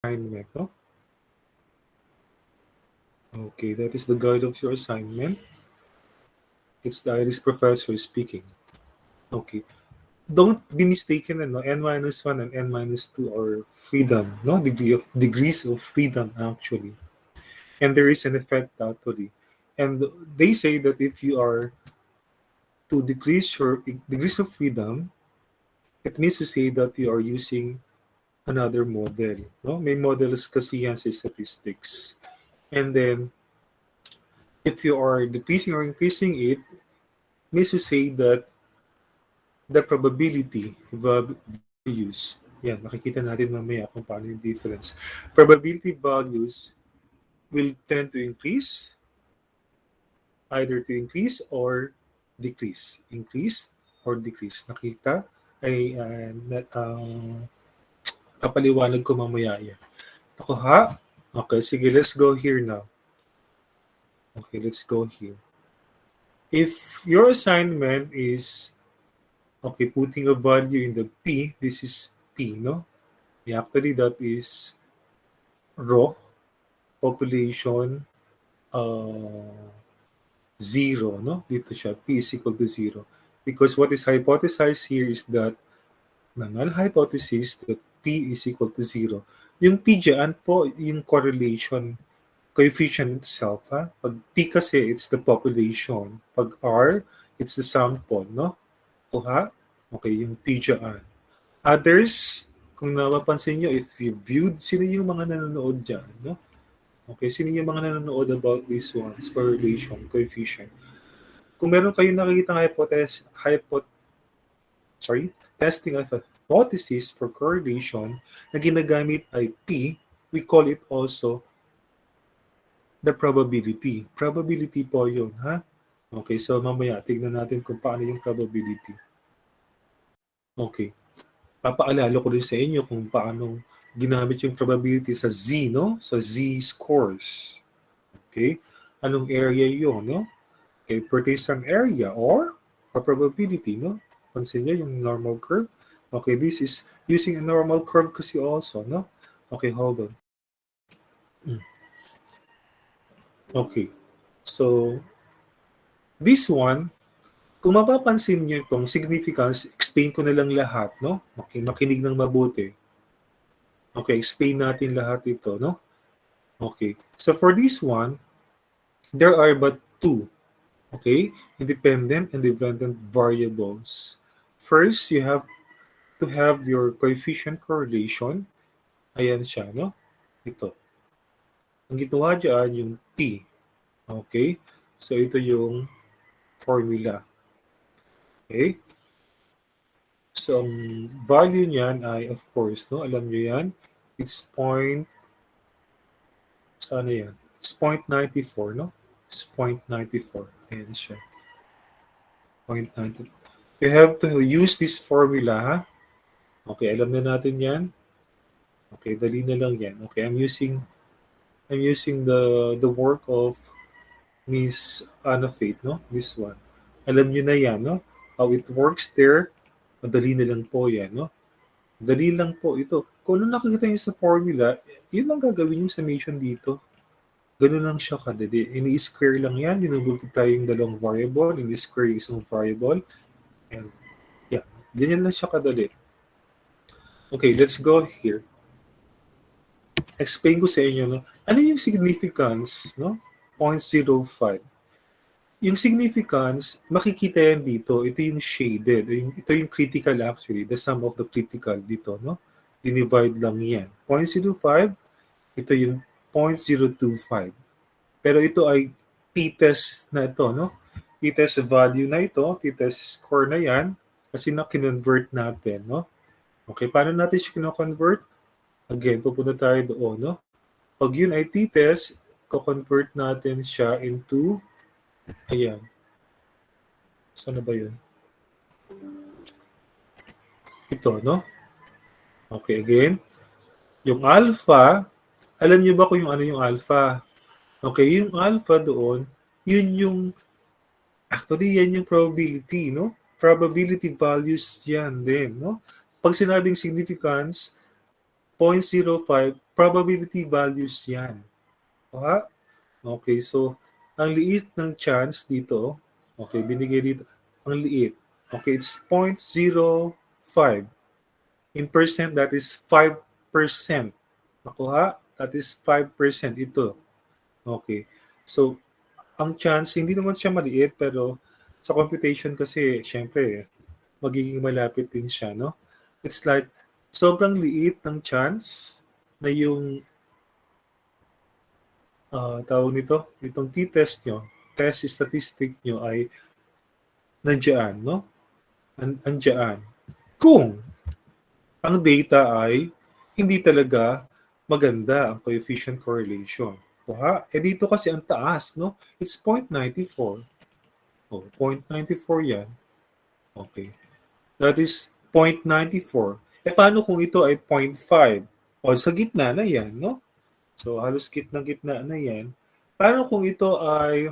assignment, no? Okay, that is the guide of your assignment. It's the Irish professor speaking. Okay. Don't be mistaken, no? N minus 1 and N minus 2 are freedom, no? Degrees of freedom, actually. And there is an effect, actually. And they say that if you are to decrease your degrees of freedom, it means to say that you are using another model. No? May models kasi yan sa statistics. And then, if you are decreasing or increasing it, means to say that the probability values, yan, makikita natin mamaya kung paano yung difference. Probability values will tend to increase, either to increase or decrease. Increase or decrease. Nakita ay kapaliwanag ko mamaya yan. Ako ha? Okay, sige, let's go here now. Okay, let's go here. If your assignment is, okay, putting a value in the P, this is P, no? Actually, that is raw population 0, no? Dito siya, P is equal to 0. Because what is hypothesized here is that null hypothesis that P is equal to 0. Yung P dyan po, yung correlation coefficient itself, ha? Pag P kasi, it's the population. Pag R, it's the sample, no? O ha? Okay, yung P dyan. Others, kung napapansin nyo, if you viewed, sino yung mga nanonood dyan, no? Okay, sino yung mga nanonood about this ones, correlation, coefficient. Kung meron kayong nakikita testing of hypothesis for correlation na ginagamit ay P, we call it also the probability. Probability po yun, ha? Okay, so mamaya, tignan natin kung paano yung probability. Okay. Papaalala ko rin sa inyo kung paano ginamit yung probability sa Z, no? Sa Z-scores. Okay? Anong area yun, no? Okay, Pearson area or a probability, no? Pansin nyo yung normal curve. Okay, this is using a normal curve kasi also, no? Okay, hold on. Okay. So, this one, kung mapapansin nyo itong significance, explain ko na lang lahat, no? Okay, makinig ng mabuti. Okay, explain natin lahat ito, no? Okay, so for this one, there are but two, okay, independent and dependent variables. First, you have to have your coefficient correlation. Ayan siya, no? Ito. Ang ginawa dyan, yung P. Okay? So, ito yung formula. Okay? So, ang value niyan ay, of course, no? Alam nyo yan. It's saan yan? It's 0.94, no? It's 0.94. Ayan siya. 0.94. You have to use this formula, ha? Okay, alam na natin yan. Okay, dali na lang yan. Okay, I'm using the work of Miss Anna Faith, no? This one. Alam niyo na yan, no? How it works there. Madali na lang po yan, no? Dali lang po ito. Kung ano nakikita niyo sa formula, yun lang gagawin yung summation dito. Ganun lang siya kadali. Ini-square lang yan. Multiply yung dalawang variable. Ini-square yung isang variable. And yeah, ganyan lang siya kadali. Okay, let's go here. Explain ko sa inyo, no? Ano yung significance, no? 0.05. Yung significance, makikita yan dito. Ito yung shaded. Ito yung critical actually. The sum of the critical dito, no? Dinivide lang yan. 0.05, ito yung 0.025. Pero ito ay t-test na ito, no? T-test value na ito, t-test score na yan, kasi na-convert natin, no? Okay, paano natin siya kino-convert? Again, pupunta tayo doon, no? Pag yun ay t-test, ko-convert natin siya into, ayan. Saan na ba yun? Ito, no? Okay, again. Yung alpha, alam niyo ba kung yung ano yung alpha? Okay, yung alpha doon, yun yung, actually, yan yung probability, no? Probability values yan din, no? Pag sinabing significance, 0.05, probability values yan. Okay, so ang liit ng chance dito, okay, binigay dito, ang liit. Okay, it's 0.05. In percent, that is 5%. Nakuha? That is 5% ito. Okay. So, ang chance, hindi naman siya maliit, pero sa computation kasi, syempre, magiging malapit din siya, no? It's like, sobrang liit ng chance na yung tawag nito, itong t-test nyo, test statistic nyo ay nandiyan, no? Andiyan. Kung ang data ay hindi talaga maganda ang coefficient correlation. Dito kasi ang taas, no? It's 0.94. 0.94 yan. Okay. That is 0.94. Paano kung ito ay 0.5? Sa gitna na yan, no? So, halos gitna na yan. Paano kung ito ay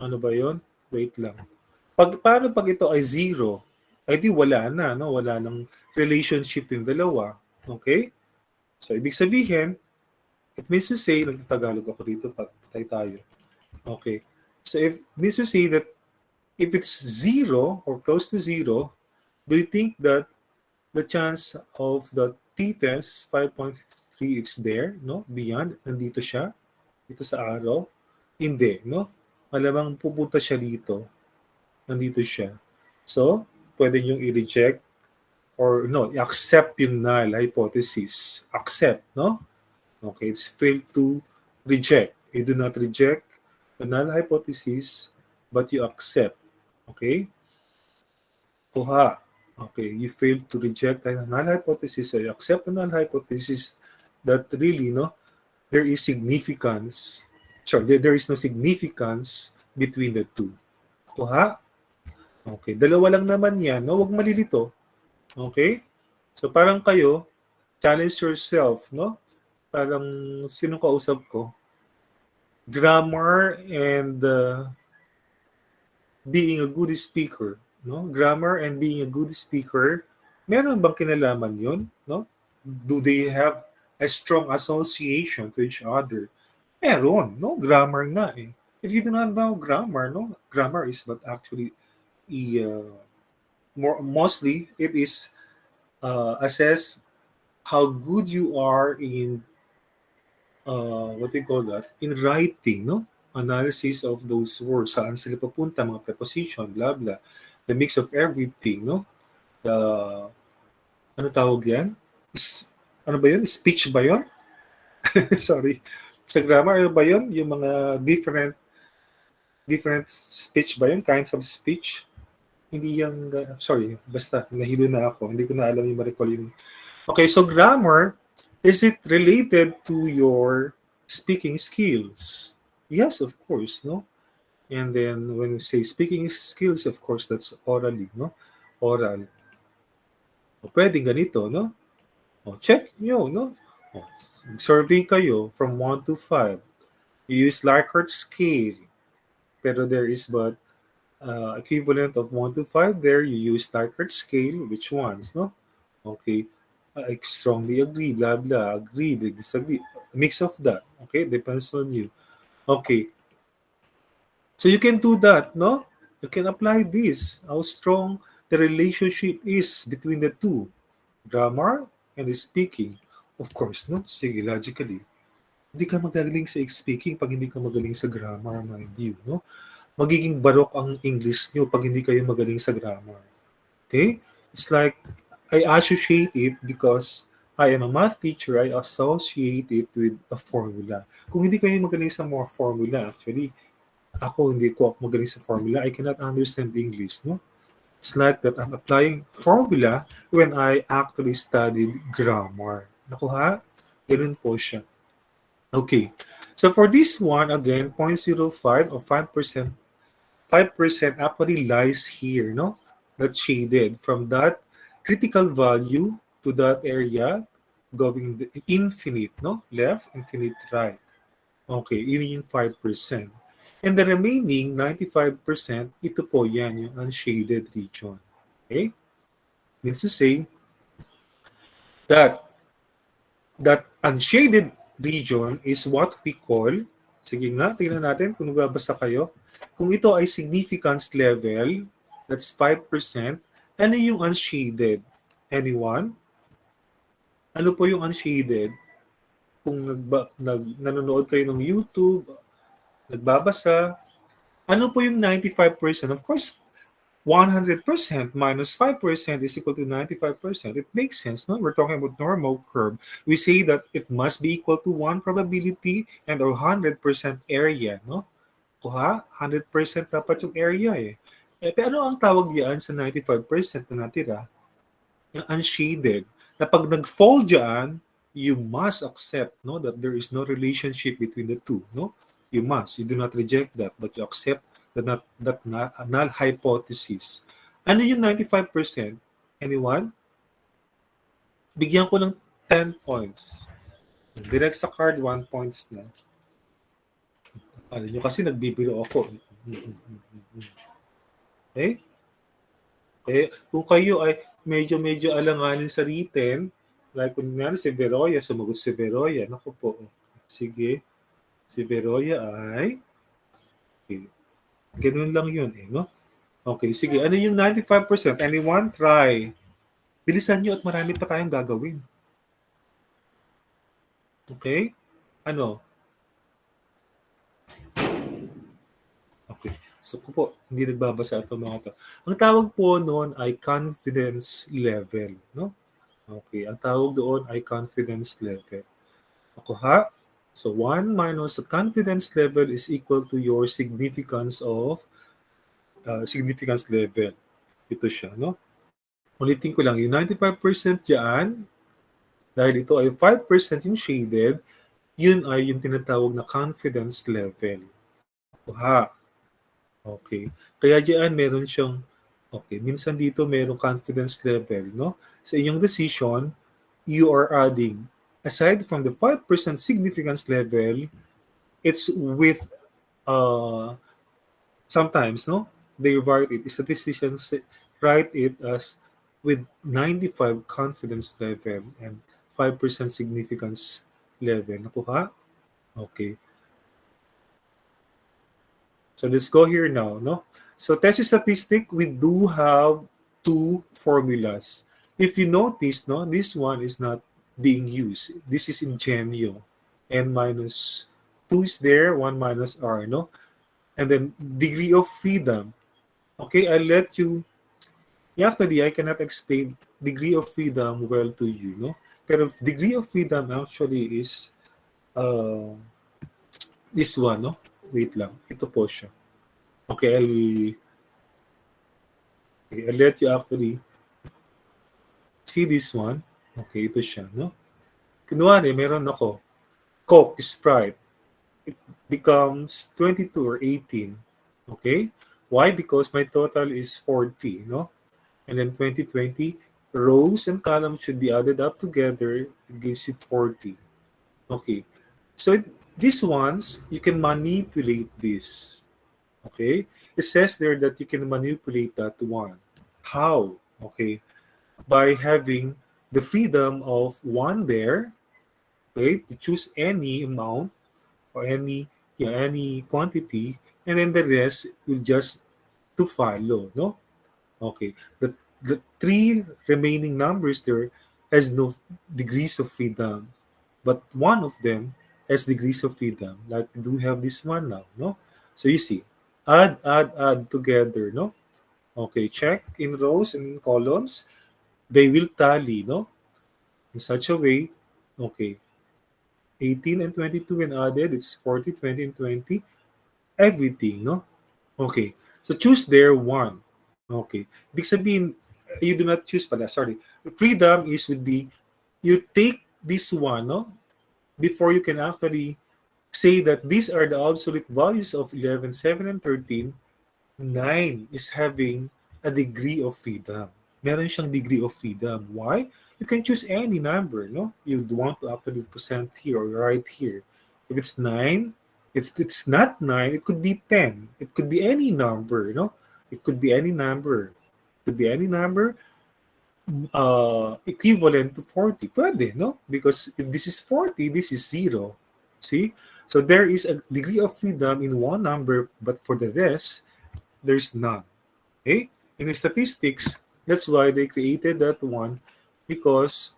ano ba yon? Wait lang. Paano pag ito ay 0? Ay di wala na, no? Wala nang relationship yung dalawa. Okay? So, ibig sabihin, it means to say, nagtatagalog ako dito, patay tayo. Okay. So, it means to say that if it's 0 or close to 0, do you think that the chance of the t-test 5.3 it's there, no? Beyond, nandito siya, dito sa arrow? Hindi, no? Malamang pupunta siya dito. Nandito siya. So, pwede niyong i-reject or no, i-accept yung null hypothesis. Accept, no? Okay, it's failed to reject. You do not reject the null hypothesis, but you accept. Okay? Kuha. Okay, you failed to reject the null hypothesis, so you accept the null hypothesis that really, no, there is significance. There is no significance between the two. Kuha. Okay, dalawa lang naman yan, no? Huwag malilito. Okay? So parang kayo, challenge yourself, no? Parang sino kausap ko? Grammar and being a good speaker, no? Grammar and being a good speaker, meron bang kinalaman yun, no? Do they have a strong association to each other? Meron, no? Grammar nga eh. If you do not know grammar, no? Grammar is not actually mostly it is assess how good you are in what do you call that? In writing, no? Analysis of those words, saan sila papunta, mga preposition, blah, blah. The mix of everything, no? Ano tawag yan? Ano ba yun? Speech ba yun? Sorry. Sa grammar, ano ba yun? Yung mga different speech ba yun? Kinds of speech? Hindi yan, sorry, basta, nahilo na ako. Hindi ko na alam yung ma-recall yung. Okay, so grammar, is it related to your speaking skills? Yes, of course, no? And then when we say speaking skills, of course, that's orally, no? Oral. O, pwedeng ganito, no? O, check nyo, no? O, survey kayo from 1 to 5. You use Likert scale. Pero there is but equivalent of 1 to 5 there. You use Likert scale. Which ones, no? Okay. I strongly agree, blah, blah, agree, disagree. A mix of that. Okay, depends on you. Okay. So you can do that, no? You can apply this. How strong the relationship is between the two. Grammar and speaking. Of course, no? Sige, logically. Hindi ka magaling sa speaking pag hindi ka magaling sa grammar, mind you, no? Magiging barok ang English nyo pag hindi kayo magaling sa grammar. Okay? It's like, I associate it because I am a math teacher, I associate it with a formula. Kung hindi kayo magaling sa more formula, actually, hindi ko magaling sa formula, I cannot understand English, no? It's like that I'm applying formula when I actually studied grammar. Nakuha? Ganun po siya. Okay. So for this one, again, 0.05 or 5%, 5% actually lies here, no? That's shaded from that critical value to that area going infinite, no? Left, infinite right. Okay, yun yung 5%. And the remaining 95%, ito po yan, yung unshaded region. Okay? Means to say that that unshaded region is what we call, sige nga, tingnan natin kung nagbabasa kayo. Kung ito ay significance level, that's 5%, ano yung unshaded? Anyone? Ano po yung unshaded? Kung nanonood kayo ng YouTube, nagbabasa, ano po yung 95%? Of course, 100% minus 5% is equal to 95%. It makes sense, no? We're talking about normal curve. We say that it must be equal to 1 probability and or 100% area, no? Kuha, 100% dapat yung area eh. Pero ano ang tawag diyan sa 95% na natira? Yung unshaded. Na pag nag-fall diyan, you must accept, no, that there is no relationship between the two, no? You must. You do not reject that, but you accept that null hypothesis. Ano yung 95%? Anyone? Bigyan ko ng 10 points. Direct sa card, 1 points na. Alam nyo kasi nagbibiro ako. Okay? Eh, kung kayo ay medyo alanganin sa written, like kung nga si Veroya, sumagot si Veroya. Naku po. Sige. Si Veroya ay okay. Ganun lang yun eh, no? Okay, sige. Ano yung 95%? Anyone? Try. Bilisan nyo at marami pa tayong gagawin. Okay? Ano? Okay. So po, hindi nagbabasa ito mga to. Ang tawag po noon ay confidence level, no? Okay, ang tawag doon ay confidence level. Ako ha? So 1 minus the confidence level is equal to your significance of significance level. Ito siya, no? Ulitin ko lang, yung 95% dyan, dahil ito ay 5% yung shaded, yun ay yung tinatawag na confidence level. Ha? Okay. Kaya dyan meron siyang, okay, minsan dito merong confidence level, no? Sa inyong decision, you are adding, aside from the 5% significance level, it's with, sometimes, no? They write it, statisticians write it as with 95 confidence level and 5% significance level. Nakuha? Okay. So let's go here now, no? So test statistic, we do have two formulas. If you notice, no, this one is not being used. This is Ingenio. N minus 2 is there, 1 minus R, no? And then degree of freedom. Okay, I'll let you. Actually, I cannot explain degree of freedom well to you, no? Pero degree of freedom actually is this one, no? Wait lang. Ito po siya. Okay, I'll let you actually see this one. Okay, ito siya, no? Kunwari, meron ako Coke, Sprite. It becomes 22 or 18. Okay? Why? Because my total is 40, no? And then 2020, rows and columns should be added up together. It gives you 40. Okay. So these ones, you can manipulate this. Okay? It says there that you can manipulate that one. How? Okay. By having the freedom of one there, okay, to choose any amount or any quantity, and then the rest will just to follow, no? Okay. The three remaining numbers there has no degrees of freedom, but one of them has degrees of freedom. Like we do have this one now, no? So you see, add together, no? Okay, check in rows and in columns. They will tally, no? In such a way, okay, 18 and 22 when added, it's 40, 20, and 20. Everything, no? Okay. So choose there one. Okay. Ibig sabihin, you do not choose pala, sorry. Freedom is would be, you take this one, no? Before you can actually say that these are the absolute values of 11, 7, and 13, 9 is having a degree of freedom. Meron siyang degree of freedom. Why? You can choose any number, no? You want to actually present here or right here. If it's 9, if it's not 9, it could be 10. It could be any number, no? It could be any number. It could be any number. equivalent to 40. Pwede, no? Because if this is 40, this is 0. See? So there is a degree of freedom in one number, but for the rest, there's none. Okay? In statistics, that's why they created that one, because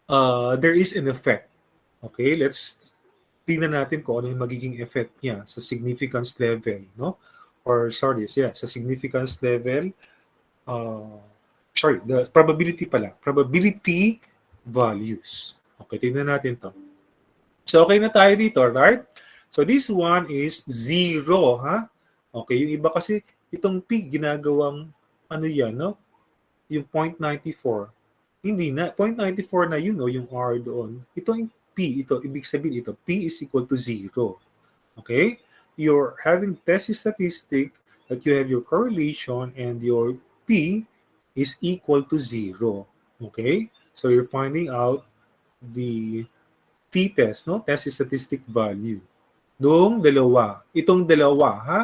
there is an effect. Okay? Let's tingnan natin kung ano yung magiging effect niya sa significance level, no? Or sorry, yeah, sa significance level, uh, the probability pala. Probability values. Okay, tingnan natin to. So, okay na tayo dito, right? So, this one is 0, ha? Okay, yung iba kasi, itong P, ginagawang, ano yan, no? Yung 0.94. Hindi na, 0.94 na yun, no? Yung R doon. Ito yung P, ito, ibig sabihin ito, P is equal to 0. Okay? You're having test statistic that you have your correlation and your P is equal to 0. Okay? So you're finding out the t-test, no? Test statistic value. Noong dalawa. Itong dalawa, ha?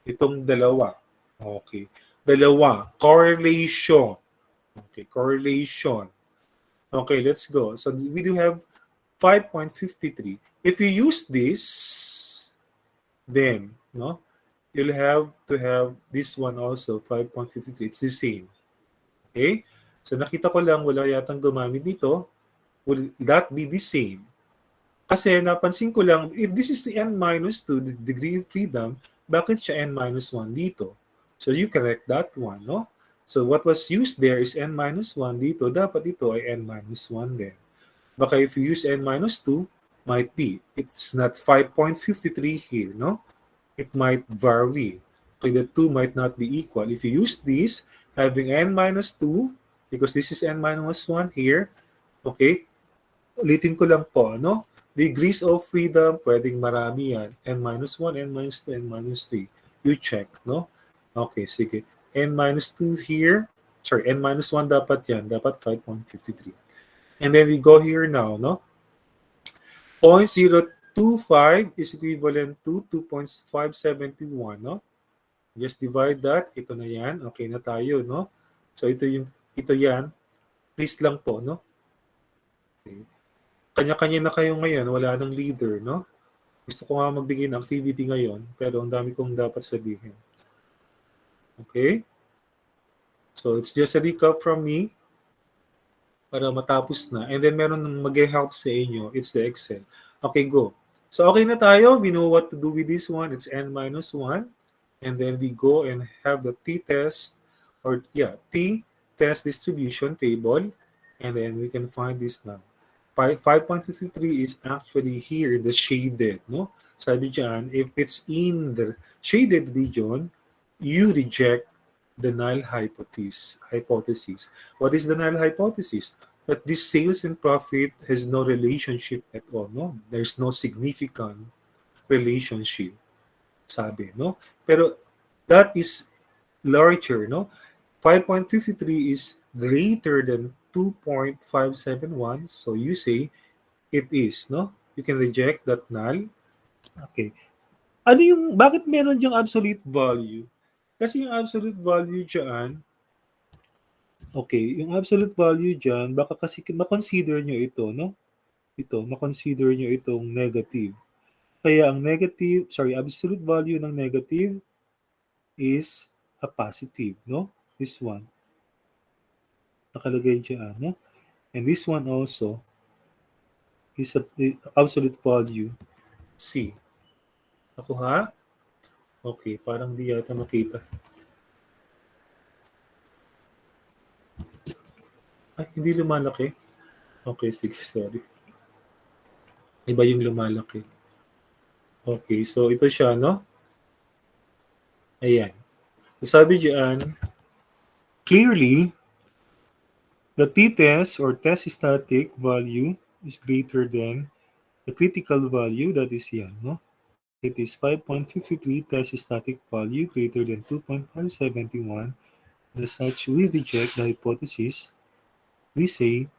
Itong dalawa. Okay. Dalawa. Correlation. Okay, correlation. Okay, let's go. So we do have 5.53. If you use this, then, no, you'll have to have this one also, 5.53. It's the same. Okay? So nakita ko lang, wala yatang gumamit dito. Will that be the same? Kasi napansin ko lang, if this is the n-2, the degree of freedom, bakit siya n-1 dito? So you correct that one, no? So what was used there is n-1 dito. Dapat ito ay n-1 din. Baka if you use n-2, might be. It's not 5.53 here, no? It might vary. Okay, the 2 might not be equal. If you use this, having n-2, because this is n-1 here, okay, ulitin ko lang po, no? Degrees of freedom, pwedeng marami yan. n-1, n-2, n-3. You check, no? Okay, sige. n-2 here, sorry, n-1 dapat yan. Dapat 5.53. And then we go here now, no? 0.025 is equivalent to 2.571, no? Just divide that. Ito na yan. Okay na tayo, no? So ito yan. Please lang po, no? Okay. Kanya-kanya na kayo ngayon. Wala nang leader, no? Gusto ko nga magbigay ng activity ngayon, pero ang dami kong dapat sabihin. Okay? So it's just a recap from me para matapos na. And then meron mag-help sa inyo. It's the Excel. Okay, go. So okay na tayo. We know what to do with this one. It's n-1. And then we go and have the t-test or t-test distribution table. And then we can find this now. 5.53 is actually here in the shaded, no? Sabi dyan, if it's in the shaded region, you reject the null hypothesis. What is the null hypothesis? That this sales and profit has no relationship at all, no? There's no significant relationship, sabi, no? Pero that is larger, no? 5.53 is greater than 2.571. So you say it is, no? You can reject that null. Okay. Bakit meron yung absolute value? Kasi yung absolute value dyan, okay, yung absolute value dyan, baka kasi makonsider nyo ito, no? Makonsider nyo itong negative. Kaya ang absolute value ng negative is a positive, no? This one. Nakalagay dyan, no? And this one also is a absolute value C. Nakuha? Okay, parang di yata makita. Ay, hindi lumalaki. Okay, sige, sorry. Iba yung lumalaki. Okay, so ito siya, no? Ayan. Sabi dyan, clearly, the t-test or test static value is greater than the critical value, that is yan, no? It is 5.53 test static value greater than 2.571. As such, we reject the hypothesis. We say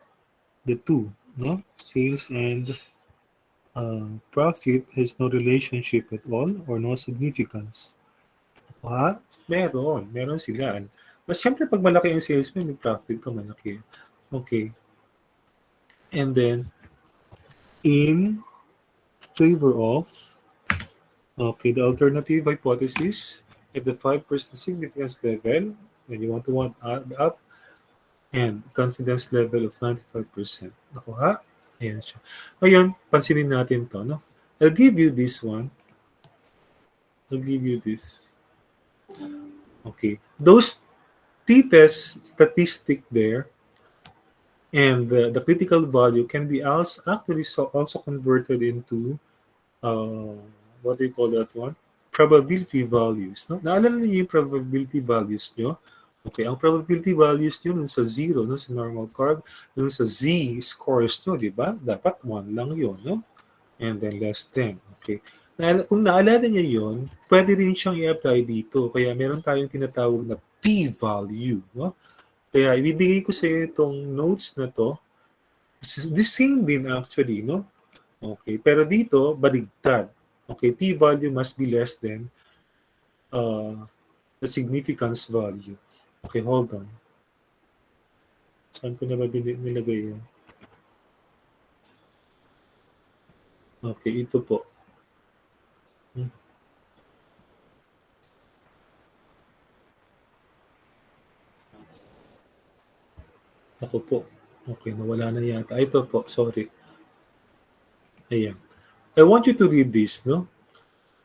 the two, no? Sales and profit has no relationship at all or no significance. Meron sila. Siyempre, pag malaki yung salesman, may profit pa malaki. Okay. And then, in favor of, okay, the alternative hypothesis at the 5% significance level, and you want to add up, and confidence level of 95%. Nakuha? Ayan siya. Ngayon, pansinin natin to, no? I'll give you this one. I'll give you this. Okay. Those t-test statistic there and the critical value can be actually also converted into what do you call that one? Probability values. No? Naalala niyo yung probability values nyo? Okay, ang probability values nyo nun sa 0, nun sa normal curve, nun sa z-scores nyo, di ba? Dapat 1 lang yun, no? And then less than. Okay. Kung naalala niyo yun, pwede rin siyang i-apply dito. Kaya meron tayong tinatawag na p-value, no? Kaya ibibigay ko sa iyo itong notes na to. The same din actually, no? Okay, pero dito, baligtad. Okay, p-value must be less than uh, the significance value. Okay, hold on. Saan ko na ba nilagay yun? Okay, ito po. Ako po. Okay, nawala na yata. Ito po, sorry. Ayan. I want you to read this, no?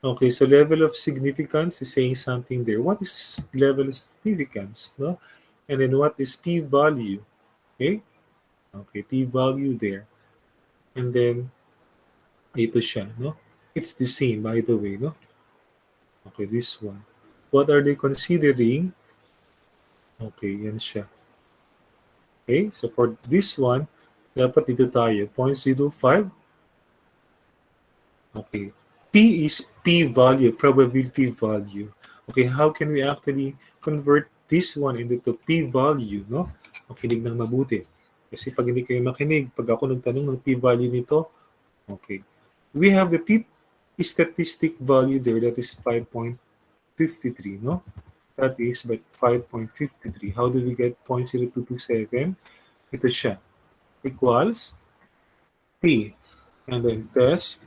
Okay, so level of significance is saying something there. What is level of significance, no? And then what is p-value? Okay? Okay, p-value there. And then, ito siya, no? It's the same, by the way, no? Okay, this one. What are they considering? Okay, yan siya. Okay, so for this one, dapat dito tayo, 0.05. Okay, P is p-value, probability value. Okay, how can we actually convert this one into p-value, no? Makinig ng mabuti. Kasi pag hindi kayo makinig, pag ako nagtanong ng p-value nito, okay. We have the statistic value there, that is 5.53, no? That is by 5.53. How do we get 0.0227? Ito siya. Equals P. And then test.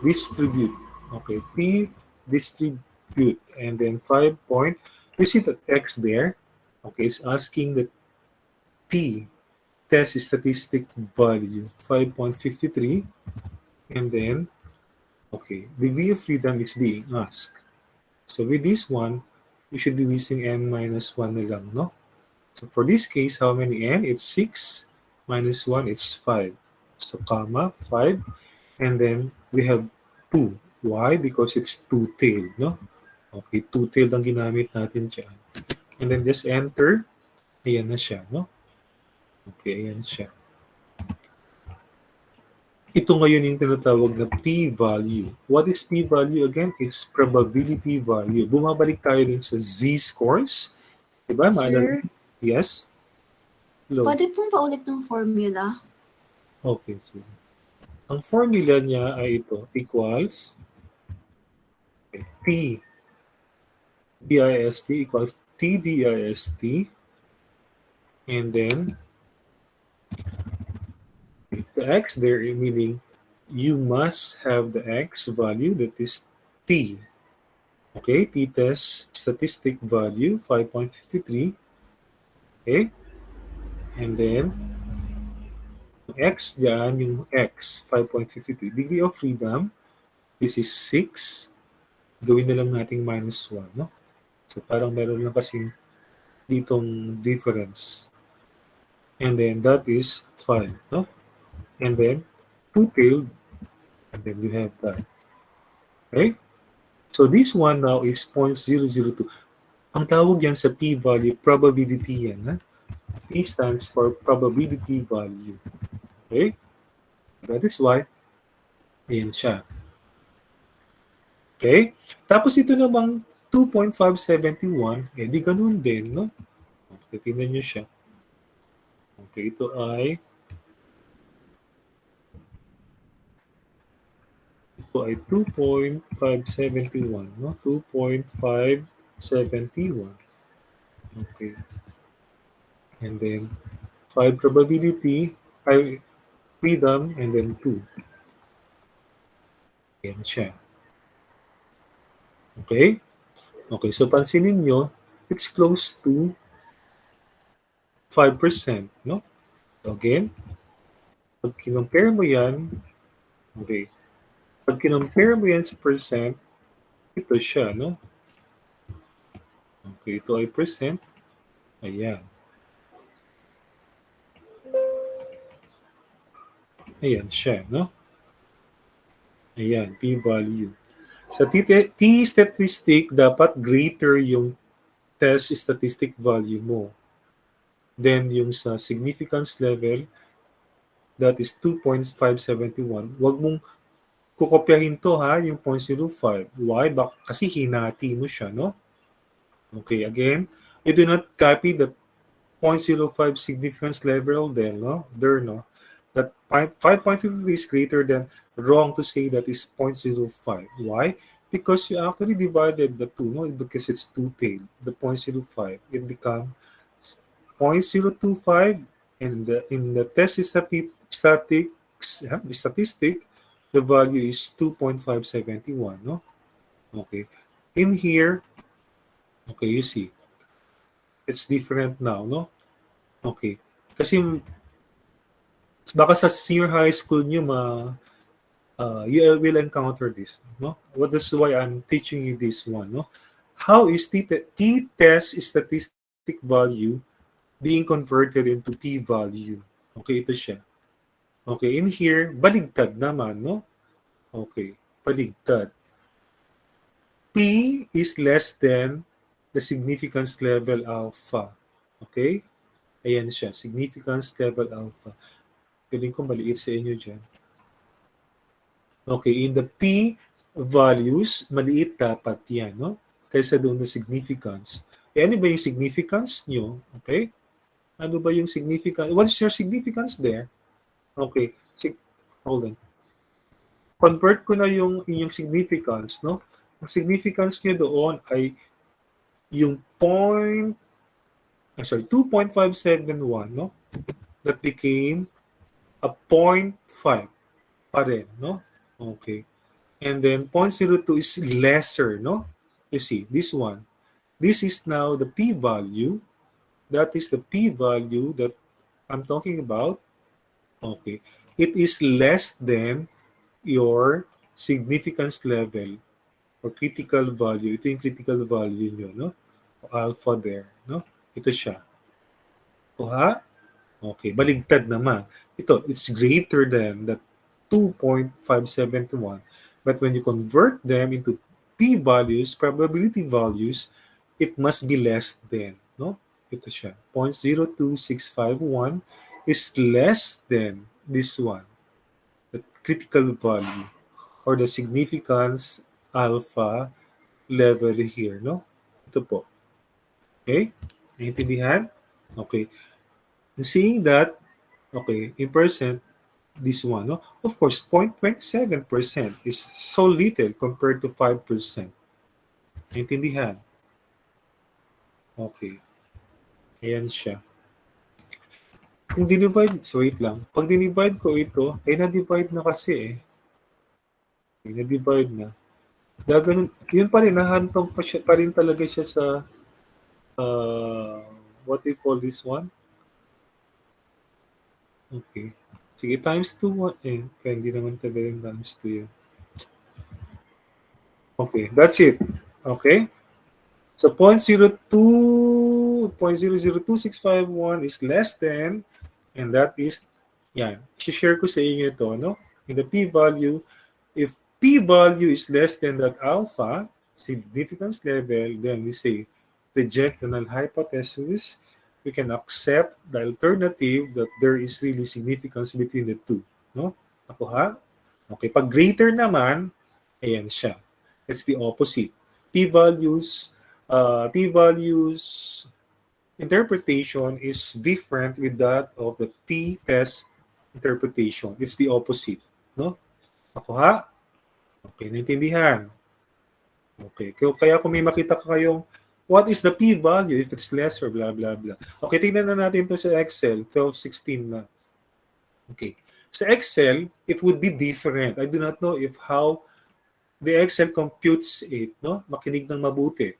Distribute. Okay, P distribute. And then 5 point. You see the text there? Okay, it's asking the T test statistic value 5.53. And then, okay, degree of freedom is being asked. So with this one, you should be using n minus 1 na lang, no? So for this case, how many n? It's 6 minus 1, it's 5. So comma, 5. And then we have 2. Why? Because it's two-tailed, no? Okay, two-tailed ang ginamit natin dyan. And then just enter. Ayan na siya, no? Okay, ayan siya. Ito ngayon yung tinatawag na p-value. What is p-value again? It's probability value. Bumabalik tayo din sa z-scores. Diba? Sir, yes? Hello? pwede pong paulit ng formula? Okay, so ang formula niya ay ito, equals P DIST equals T DIST, and then the X there, meaning you must have the X value, that is T. Okay, t-test statistic value 5.53. Okay, and then X dyan, yung X 5.53. Degree of freedom, this is 6. Gawin na lang nating minus 1, no? So parang meron lang kasing ditong difference. And then that is 5, no? And then two-tailed, and then you have that. Okay? So this one now is 0.002. Ang tawag yan sa p-value, probability yan. Ha? P stands for probability value. Okay? That is why, ayan siya. Okay? Tapos ito namang 2.571, eh di ganun din, no? Okay, tingnan nyo siya. Okay, ito ay 2.571, no? 2.571. 71. Okay. And then 5 probability, I freedom, and then 2. Yan siya. Okay? Okay, so pansinin nyo, it's close to 5%, no? Again, pag kinompare mo yan, okay, pag kinompare mo yan sa percent, ito siya, no? Okay, ito ay percent. Ayan. Ayan siya, no? Ayan, p-value. Sa t-statistic, dapat greater yung test statistic value mo. Then yung sa significance level, that is 2.571. Huwag mong kukopyahin to ha, yung 0.05. Why? Kasi hinati mo siya, no? Okay, again, you do not copy the 0.05 significance level then, no? There, no? That 5.53 is greater than, wrong to say that is 0.05. Why? Because you actually divided the two, no? Because it's two-tailed, the 0.05. It becomes 0.025, and in the test statistic, the value is 2.571, no? Okay. In here, okay, you see, it's different now, no? Okay. Kasi baka sa senior high school nyo, you will encounter this, no? Well, that's why I'm teaching you this one, no? How is t-test statistic value being converted into p-value? Okay, ito siya. Okay, in here, baligtad naman, no? Okay, baligtad. P is less than the significance level alpha. Okay? Ayan siya, significance level alpha. Piling ko maliit sa inyo dyan. Okay, in the P values, maliit dapat yan, no? Kaysa doon na significance. Ano ba yung significance nyo? Okay? Ano ba yung significance? What is your significance there? Okay. Hold on. Convert ko na yung inyong significance, no? Ang significance niya doon ay yung 2.571, no? That became a 0.5 pa rin, no? Okay. And then 0.02 is lesser, no? You see, this one. This is now the p-value. That is the p-value that I'm talking about. Okay. It is less than your significance level or critical value. Ito yung critical value nyo, no? Alpha there, no? Ito siya. Ha? Okay, baligtad naman. Ito, it's greater than the 2.571. But when you convert them into p-values, probability values, it must be less than, no? Ito siya. 0.02651 is less than this one, the critical value or the significance alpha level here, no? Ito po. Okay? Naintindihan? Okay. And seeing that, okay, in percent, this one, no? Of course, 0.27% is so little compared to 5%. Naintindihan? Okay. Ayan siya. Kung dinivide, so wait lang. Pag dinivide ko ito, ay na-divide na kasi eh. Okay, na-divide na. Gaganon, yun pa rin, nahantong pa rin talaga siya sa what do you call this one? Okay. Sige, times 2 eh. Kaya hindi naman talaga yung times 2 yun. Okay, that's it. Okay? So 0.002, 0.002651 is less than, and that is, yan. I-share ko sa inyo ito, no? In the p-value, if p-value is less than that alpha, significance level, then we say, reject the null hypothesis. We can accept the alternative that there is really significance between the two. No? Ako ha? Okay, pag greater naman, ayan siya. It's the opposite. P-values interpretation is different with that of the t-test interpretation. It's the opposite. No? Ako ha? Okay, naintindihan? Okay, kaya kung may makita ka kayong what is the p-value if it's less or blah, blah, blah. Okay, tingnan na natin to sa Excel, 1216 na. Okay. Sa Excel, it would be different. I do not know if how the Excel computes it, no? Makinig ng mabuti.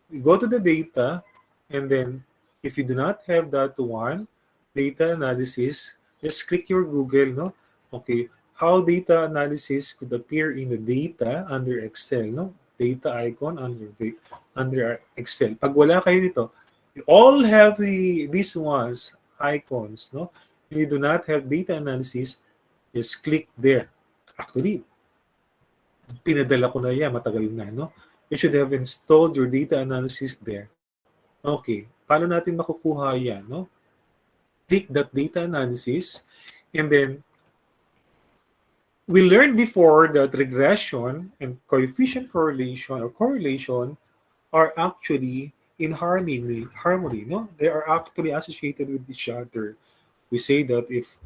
You go to the data, and then if you do not have that one, data analysis, just click your Google, no? Okay, how data analysis could appear in the data under Excel, no? Data icon under Excel. Pag wala kayo nito, you all have these ones, icons, no? You do not have data analysis, just click there. Actually, pinadala ko na yan, matagal na, no? You should have installed your data analysis there. Okay, paano natin makukuha yan, no? Click that data analysis, and then we learned before that regression and coefficient correlation or correlation are actually in harmony, no? They are actually associated with each other. We say that if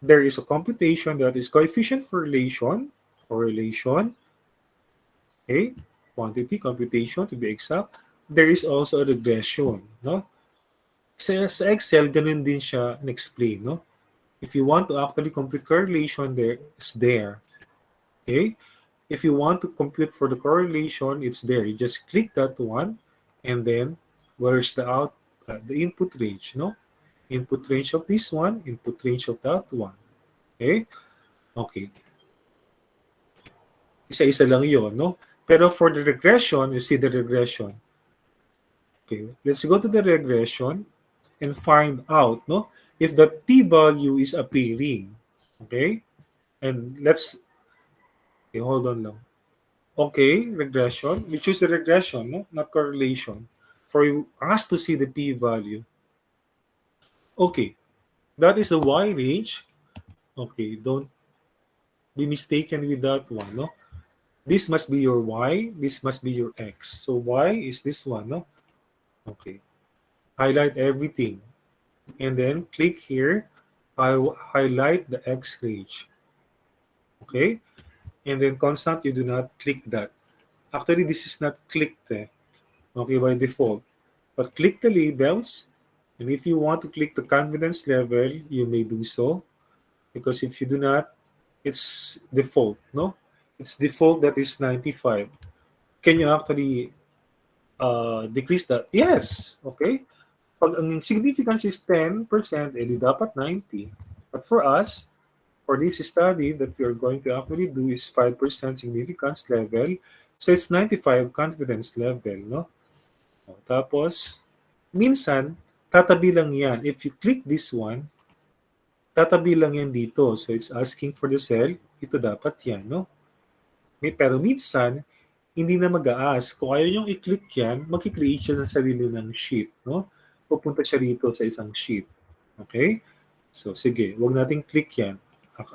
there is a computation that is coefficient correlation, okay, quantity computation to be exact, there is also a regression, no? Sa Excel, ganun din siya na-explain, no? If you want to actually compute correlation, there, it's there. Okay? If you want to compute for the correlation, it's there. You just click that one, and then where's the input range, no? Input range of this one, input range of that one. Okay? Okay. Isa-isa lang yun, no? Pero for the regression, you see the regression. Okay, let's go to the regression and find out, no, if the p-value is appearing. Okay, and let's, okay, hold on lang. Okay, regression. We choose the regression, no, not correlation, for us to see the p-value. Okay, that is the y range. Okay, don't be mistaken with that one, no. This must be your y, this must be your x. So y is this one, no. Okay, highlight everything, and then click here. I highlight the x range. Okay, and then constant, you do not click that. Actually, this is not clicked, okay, by default. But click the labels, and if you want to click the confidence level, you may do so. Because if you do not, it's default, no? It's default that is 95. Can you actually decrease that? Yes, okay. Pag ang significance is 10%, edi dapat 90. But for us, for this study that we are going to actually do is 5% significance level. So it's 95 confidence level, no? Tapos, minsan, tatabi lang yan. If you click this one, tatabi lang yan dito. So it's asking for the cell. Ito dapat yan, no? Pero minsan, hindi na mag-a-ask. Kung ayaw niyong i-click yan, mag-create siya ng sarili ng sheet, no? Pupunta siya dito sa isang sheet. Okay? So, sige, huwag nating click yan.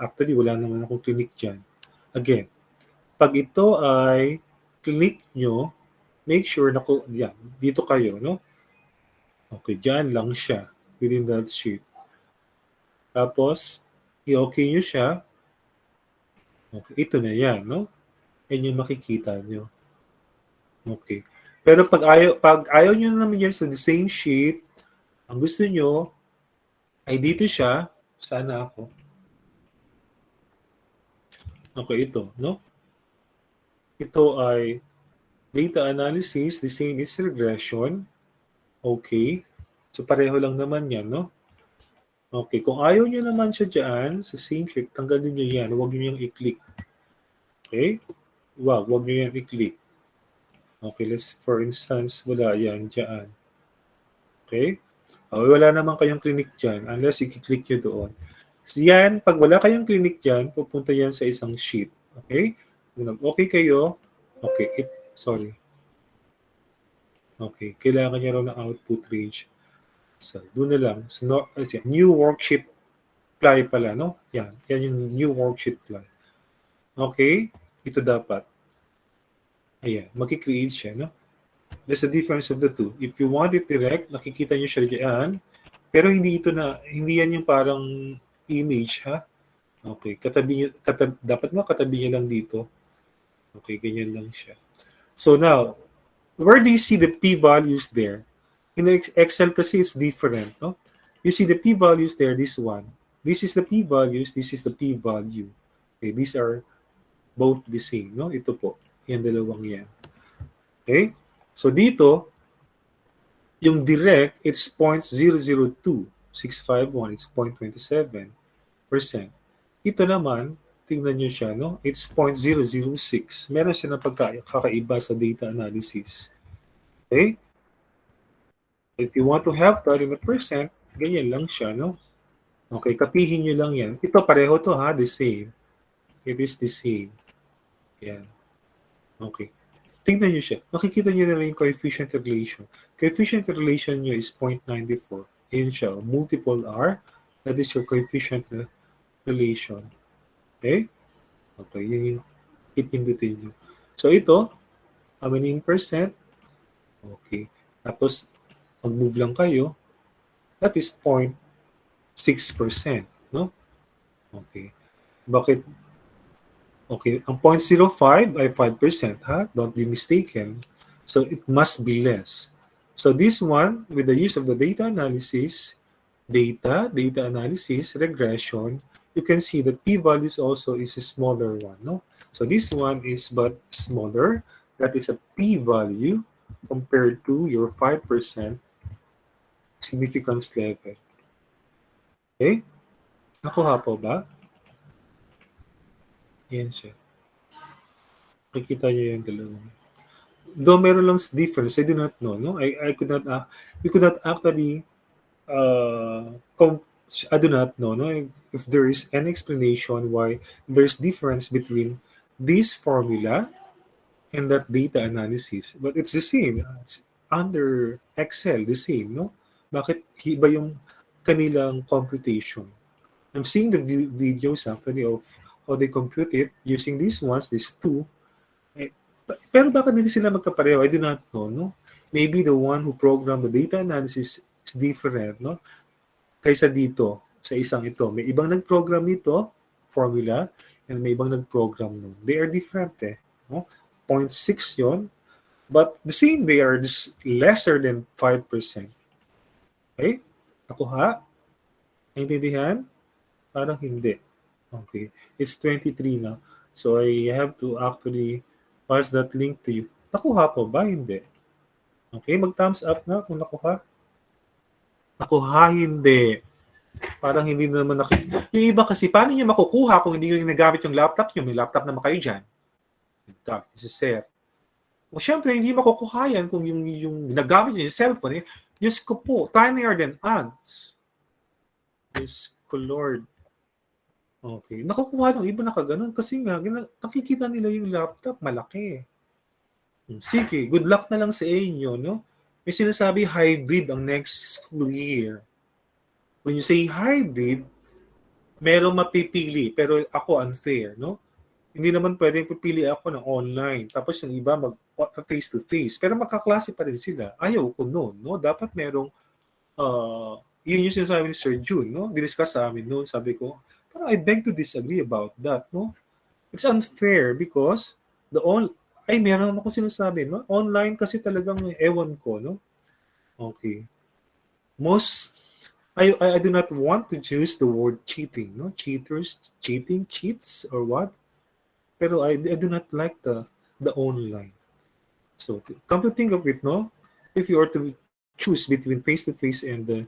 Actually, wala naman akong click dyan. Again, pag ito ay click nyo, make sure na yan, dito kayo, no? Okay, dyan lang siya within that sheet. Tapos, i-okay nyo siya. Okay, ito na yan, no? Yan yung makikita nyo. Okay. Pero pag ayaw nyo naman yan sa the same sheet, ang gusto nyo ay dito siya. Sana ako. Okay, ito, no? Ito ay data analysis, the same is regression. Okay. So pareho lang naman yan, no? Okay, kung ayaw nyo naman siya dyan, sa same sheet, tanggalin nyo yan. Huwag nyo yung i-click. Okay? Huwag nyo yan i-click. Okay, let's, for instance, wala yan dyan. Okay? Wala naman kayong clinic dyan unless i-click nyo doon. So yan, pag wala kayong clinic dyan, pupunta yan sa isang sheet. Okay? Kung okay kayo, okay, sorry. Okay, kailangan nyo raw ng output range. So, doon na lang. So, new worksheet apply pala, no? Yan yung new worksheet apply. Okay? Ito dapat. Ayan, makikreate siya, no? That's the difference of the two. If you want it direct, nakikita nyo siya dyan. Pero hindi yan yung parang image, ha? Okay, dapat nga katabi niya lang dito. Okay, ganyan lang siya. So now, where do you see the p-values there? In the Excel kasi it's different, no? You see the p-values there, this one. This is the p-values, this is the p-value. Okay, these are both the same, no? Ito po, yan dalawang yan. Okay? So dito, yung direct, it's 0.002. 651, it's 0.27%. Ito naman, tingnan nyo siya, no? It's 0.006. Meron siya na pagkakaiba sa data analysis. Okay? If you want to have that in a percent, ganyan lang siya, no? Okay, kapihin nyo lang yan. Ito, pareho to ha, the same. It is the same. Yan. Okay. Tingnan nyo siya. Makikita nyo na rin yung coefficient relation. Coefficient relation nyo is 0.94. Ayan siya. Multiple R. That is your coefficient relation. Okay? Okay, yun yung ipindutin nyo. So ito, how many in percent? Okay. Tapos, mag-move lang kayo. That is 0.6%. No? Okay. Bakit? Okay. Ang 0.05 ay 5%. Ha? Don't be mistaken. So it must be less. So this one, with the use of the data analysis, data analysis, regression, you can see that p-values also is a smaller one. No? So this one is but smaller. That is a p-value compared to your 5% significance level. Okay? Nakuha po ba? Yan siya. Nakikita niyo yung dalawa. Though meron lang difference, I do not know. No? I could not, we could not actually, I do not know, no? If there is an explanation why there's difference between this formula and that data analysis. But it's the same. It's under Excel, the same, no? Bakit iba yung kanilang computation? I'm seeing the videos actually of how they compute it using these ones, these two. Pero bakit hindi sila magkapareho? I do not know, no? Maybe the one who programmed the data analysis is different, no? Kaysa dito, sa isang ito. May ibang nag-program nito, formula, and may ibang nag-program nun. They are different, eh. No? 0.6 yon, but the same, they are just lesser than 5%. Okay? Nakuha? Naintindihan? Parang hindi. Okay. It's 23 now. So I have to actually pass that link to you. Nakuha po ba? Hindi. Okay, mag-thumbs up na kung nakuha. Nakuha, hindi. Parang hindi naman nakita. Yung iba kasi, paano niya makukuha kung hindi yung nagamit yung laptop niyo? May laptop naman kayo dyan. This is Sir. O syempre, hindi makukuha yan kung yung nagamit niyo yung cellphone. Eh. Diyos ko po, tinier than ants. Diyos ko, Lord. Okay. Nakukuha ng iba na kaganon kasi nga, nakikita nila yung laptop, malaki. Sige, good luck na lang sa inyo, no? May sinasabi hybrid ang next school year. When you say hybrid, merong mapipili, pero ako unfair, no? Hindi naman pwedeng pipili ako ng online, tapos yung iba mag-face-to-face, pero magkaklase pa rin sila. Ayaw ko noon, no? Dapat merong, yun yung sinasabi ni Sir June, no? Diniscuss sa amin noon, sabi ko, pero I beg to disagree about that, no? It's unfair because meron ako sinasabi, no? Online kasi talagang ewan ko, no? Okay. I do not want to choose the word cheating, no? Cheaters, cheating, cheats, or what? Pero I do not like the online. So, come to think of it, no? If you are to choose between face-to-face and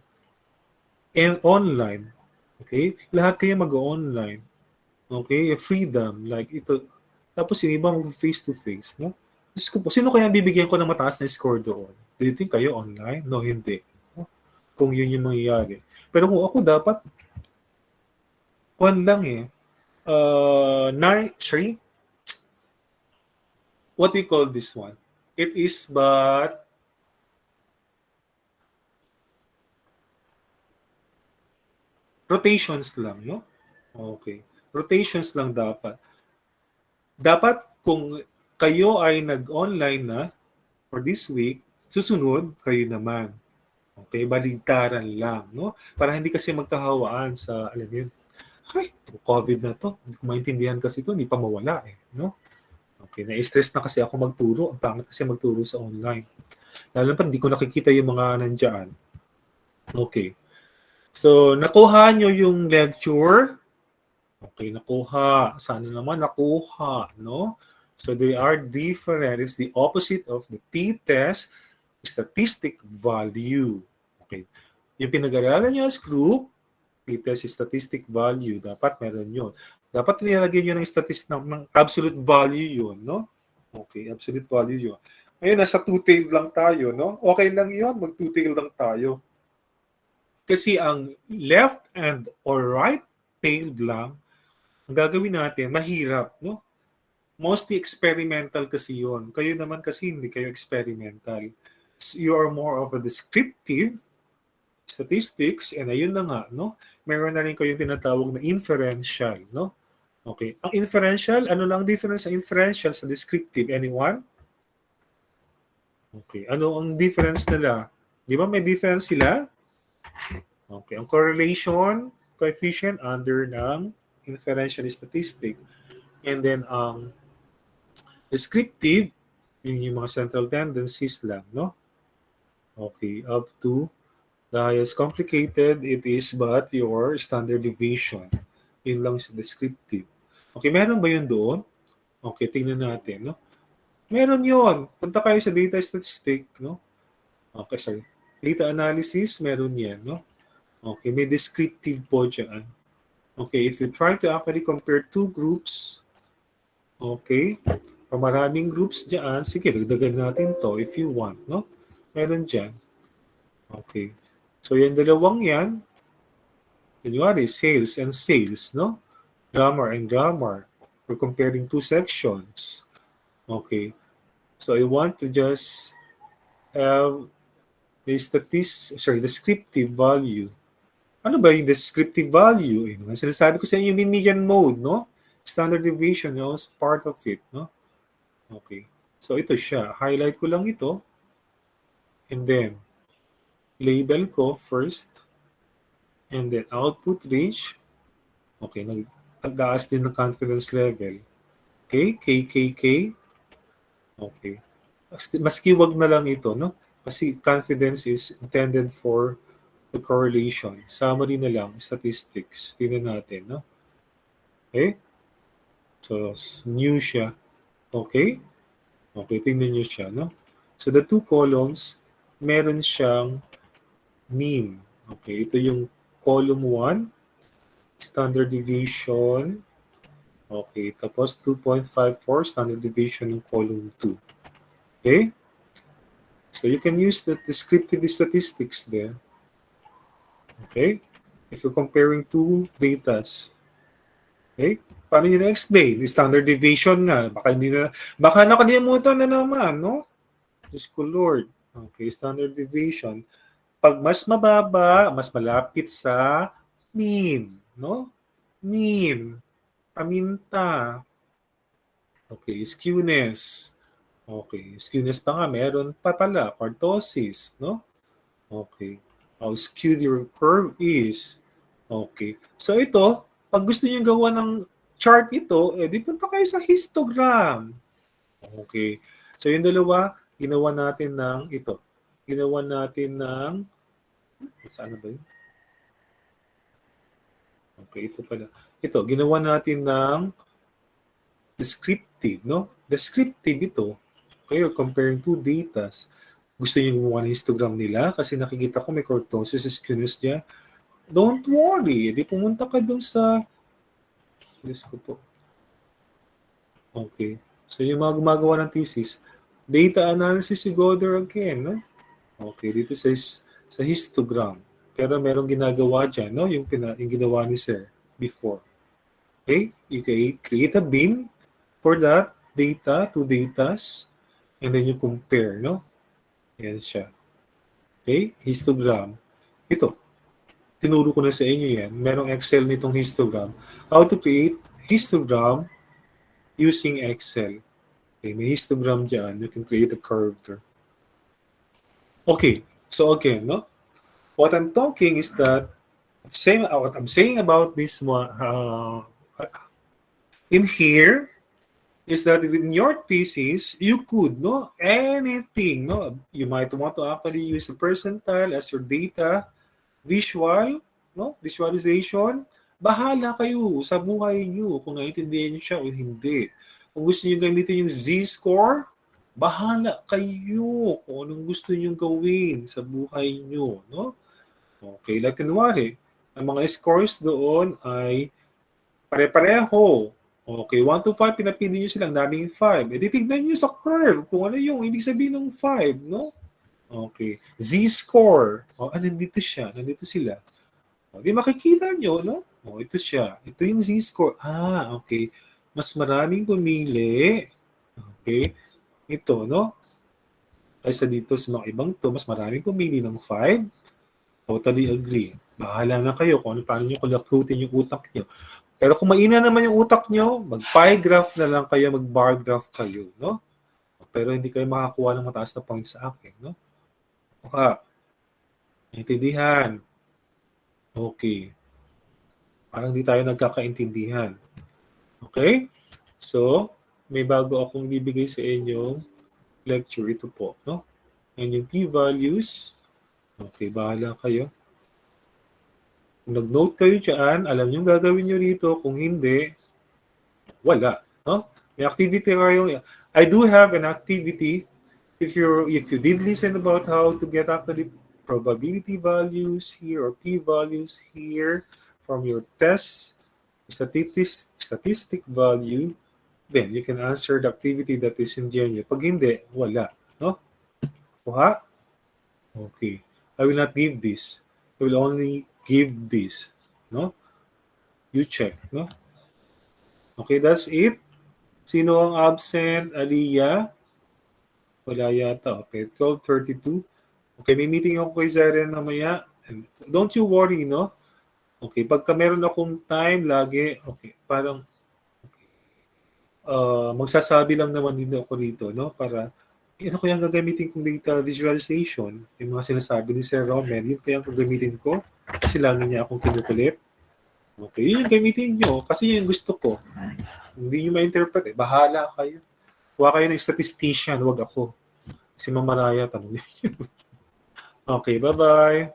online, okay? Lahat kayo mag-online. Okay? Freedom, like ito. Tapos yung iba mag-face-to-face, no? Diyos ko po, sino kaya bibigyan ko ng mataas na score doon? Do you think kayo online? No, hindi. Kung yun yung mangyayari. Pero kung ako dapat, lang eh. What do you call this one? It is but rotations lang, no? Okay. Rotations lang dapat. Dapat kung kayo ay nag-online na for this week, susunod kayo naman. Okay, baligtaran lang, no? Para hindi kasi magkahawaan sa, alam yun, ay, COVID na to. Hindi ko maintindihan kasi ito, hindi pa mawala eh, no? Okay, na-stress na kasi ako magturo. Ang pangit kasi magturo sa online. Lalo pa, hindi ko nakikita yung mga nandyan. Okay. So, nakuha nyo yung lecture. Okay, nakuha. Sana naman nakuha, no? So, they are different. It's the opposite of the t-test, statistic value. Okay. Yung pinag-aralan nyo as group, t-test is statistic value. Dapat meron yun. Dapat nilagay nyo ng absolute value yun, no? Okay, absolute value yun. Ngayon, nasa two-tailed lang tayo, no? Okay lang yun, mag-two-tailed lang tayo. Kasi ang left and or right-tailed lang, ang gagawin natin, mahirap, no? Mostly experimental kasi yun. Kayo naman kasi hindi kayo experimental. You are more of a descriptive statistics, and ayun na nga, no? Meron na rin kayong tinatawag na inferential, no? Okay. Ang inferential, ano lang difference sa inferential sa descriptive? Anyone? Okay. Ano ang difference nila? Di ba may difference sila? Okay. Ang correlation coefficient under ng inferential statistic. And then ang descriptive, yung mga central tendencies lang, no? Okay. Up to the highest complicated, it is but your standard deviation. Yun lang sa descriptive. Okay, meron ba yun doon? Okay, tingnan natin, no? Meron yun. Punta kayo sa data statistic, no? Okay, sorry. Data analysis, meron yan, no? Okay, may descriptive po dyan. Okay, if you try to actually compare two groups, okay, maraming groups dyan, sige, dagdagan natin to if you want, no? Meron dyan. Okay. So, yung dalawang yan, kunyari, sales and sales, no? Grammar and grammar. We're comparing two sections. Okay. So, I want to just have a descriptive value. Ano ba yung descriptive value? Sinasabi ko sa inyo yung median mode, no? Standard deviation, no? Is part of it, no? Okay. So, ito siya. Highlight ko lang ito. And then, label ko first. And then, output range. Okay. Nag-aas din ng confidence level. Okay. KKK. Okay. Maski wag na lang ito, no? Kasi confidence is intended for the correlation. Summary na lang, statistics. Tingnan natin, no? Okay? So, new siya. Okay? Okay, tingnan nyo siya, no? So, the two columns, meron siyang mean. Okay, ito yung column 1, standard deviation. Okay, tapos 2.54 standard deviation ng column 2. Okay? So, you can use the descriptive statistics there. Okay? If you're comparing two datas. Okay? Paano nyo na-explain? Standard deviation nga. Baka nakalimutan na naman, no? Diyos ko Lord. Okay, standard deviation. Pag mas mababa, mas malapit sa mean, no? Mean. Paminta. Okay, skewness. Okay, skewness pa nga, meron pa pala, kurtosis, no? Okay. How skewed your curve is. Okay. So ito, pag gusto niyo gawa ng chart ito, di punta kayo sa histogram. Okay. So yung dalawa, ginawa natin ng ito. Ginawa natin ng, saan ba yun? Okay, ito pala. Ito, ginawa natin ng descriptive, no? Descriptive ito. Okay, comparing two datas. Gusto niyo gumawa ng histogram nila kasi nakikita ko may kurtosis, skewness dyan. Don't worry. Di pumunta ka dun sa... Let's go po. Okay. So, yung mga gumagawa ng thesis, data analysis, you go there again. No? Okay. Dito sa histogram. Pero merong ginagawa dyan, no? Yung ginawa ni Sir before. Okay? You can create a bin for that data, two datas, and then you compare, no? Yan siya. Okay? Histogram. Ito. Tinuro ko na sa inyo yan. Merong Excel nitong histogram. How to create histogram using Excel. Okay, may histogram dyan. You can create a curve there. Okay. So again, no? What I'm talking is that what I'm saying about this one in here, is that in your thesis, you could, no, anything, no, you might want to actually use the percentile as your data, visualization, bahala kayo sa buhay nyo kung naiintindihan nyo siya o hindi. Kung gusto nyo gamitin yung z-score, bahala kayo kung anong gusto nyo gawin sa buhay nyo, no? Okay, like kunwari, ang mga scores doon ay pare-pareho. Okay, 1 to 5, pinapili nyo silang daming 5. E titignan nyo sa curve kung ano yung ibig sabihin ng 5, no? Okay. Z-score. Nandito siya. Nandito sila. Di makikita nyo, no? Ito siya. Ito yung z-score. Okay. Mas maraming pumili. Okay. Ito, no? Kaysa dito sa mga ibang to, mas maraming pumili ng 5. Totally agree. Bahala na kayo kung paano nyo kulakutin yung utak nyo. Pero kung maina naman yung utak nyo, mag-pie graph na lang kayo, mag-bar graph kayo, no? Pero hindi kayo makakuha ng mataas na points sa akin, no? Intindihan. Okay. Parang hindi tayo nagkakaintindihan. Okay? So, may bago akong bibigay sa inyo lecture. Ito po, no? And yung p-values. Okay, bahala kayo. Kung nag-note kayo dyan, alam nyo gagawin nyo rito. Kung hindi, wala. No? May activity kayo. I do have an activity. If you did listen about how to get actually probability values here or p-values here from your test statistic value, then you can answer the activity that is in Genio. Pag hindi, wala. No? Kuha? Okay. I will not give this. I will only give this. No? You check. No? Okay, that's it. Sino ang absent? Aliyah? Wala yata. Okay, 12:32. Okay, may meeting ako kay Zaren mamaya. And don't you worry, no? Okay, pagka meron akong time, lagi, okay, parang magsasabi lang naman din ako rito, no? Para, ano kaya ang gagamitin kong data visualization? Yung mga sinasabi ni Sir Roman, yun kaya ang gagamitin ko? Kasi lagi niya akong kinukulit. Okay, yun yung gamitin nyo. Kasi yun yung gusto ko. Hindi nyo ma-interpret, bahala kayo. Huwag kayo ng statistician, huwag ako. Si Mama Raya, tanong niya. Okay, bye-bye.